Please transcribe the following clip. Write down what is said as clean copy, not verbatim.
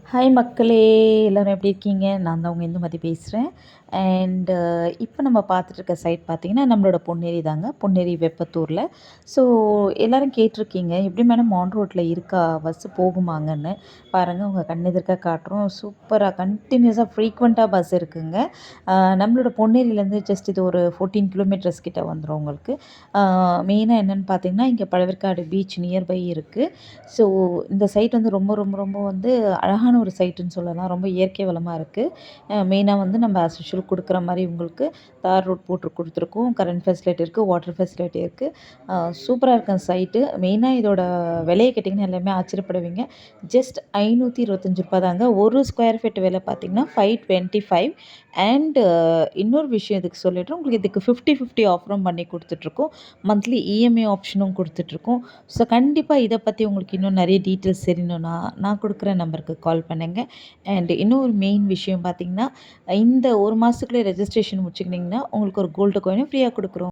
Hi மக்களே! எல்லாரும் எப்படி இருக்கீங்க? நான் தான் உங்க இந்துமதி பேசுறேன். அண்ட் இப்போ நம்ம பார்த்துட்டு இருக்க சைட் பார்த்தீங்கன்னா, நம்மளோட பொன்னேரி தாங்க. பொன்னேரி வெப்பத்தூர்ல. ஸோ எல்லாரும் கேட்டிருக்கீங்க, "எப்படி மேடம் ஆன் ரோட்ல இருக்கா? பஸ்ஸு போகுமாங்கன்னு?" பாருங்க உங்க கண் எதிர்க்க காட்டுறோம். சூப்பரா கன்டினியூஸா ஃப்ரீக்வென்ட்டா பஸ் இருக்குங்க. நம்மளோட பொன்னேரியிலேருந்து ஜஸ்ட் இது ஒரு 14 கிலோமீட்டர்ஸ் கிட்ட வந்துரும் உங்களுக்கு. மெயினா என்னன்னு பார்த்தீங்கன்னா, இங்க பழவேற்காடு பீச் நியர்பை இருக்கு. ஸோ இந்த சைட் வந்து ரொம்ப ரொம்ப ரொம்ப வந்து அழகான ஒரு சைட்டுன்னு சொல்லலாம். ரொம்ப இயற்கை வளமா இருக்கு. மெயினா வந்து நம்ம ஆஸ் யூசுவல் குடுக்குற மாரி உங்களுக்கு தார் ரோட் போட்டு குடுத்துருக்கோம். கரண்ட் ஃபெசிலிட்டி இருக்கு. வாட்டர் ஃபெசிலிட்டி இருக்கு. சூப்பரா இருக்கு அந்த சைட்டு. மெயினா இதோட விலைய கேட்டிங்கன்னா எல்லாருமே ஆச்சரியப்படுவீங்க. ஜஸ்ட் ரூ. 525 தாங்க. 1 ஸ்கொயர் ஃபீட் விலை பார்த்தீங்கன்னா, 525 அண்ட் இன்னொரு விஷயம் இதுக்கு சொல்லிடுறேன். உங்களுக்கு இதுக்கு 50/50 ஆஃபரும் பண்ணி குடுத்துட்ருக்கோம். மந்த்லி இஎம்ஐ ஆப்ஷனும் குடுத்துட்ருக்கோம். ஸோ கண்டிப்பா இத பத்தி உங்களுக்கு இன்னும் நெறைய டீட்டெயில்ஸ் தெரியணும்னா, நான் குடுக்குற நம்பருக்கு கால் பண்ணுங்க. அண்ட் இன்னொரு மெயின் விஷயம் பார்த்தீங்கன்னா, இந்த 1 மாசத்துக்குள்ளே ரெஜிஸ்ட்ரேஷன் முடிச்சுக்கினீங்கன்னா, உங்களுக்கு ஒரு கோல்டு காயினும் ஃப்ரீயா குடுக்குறோம்.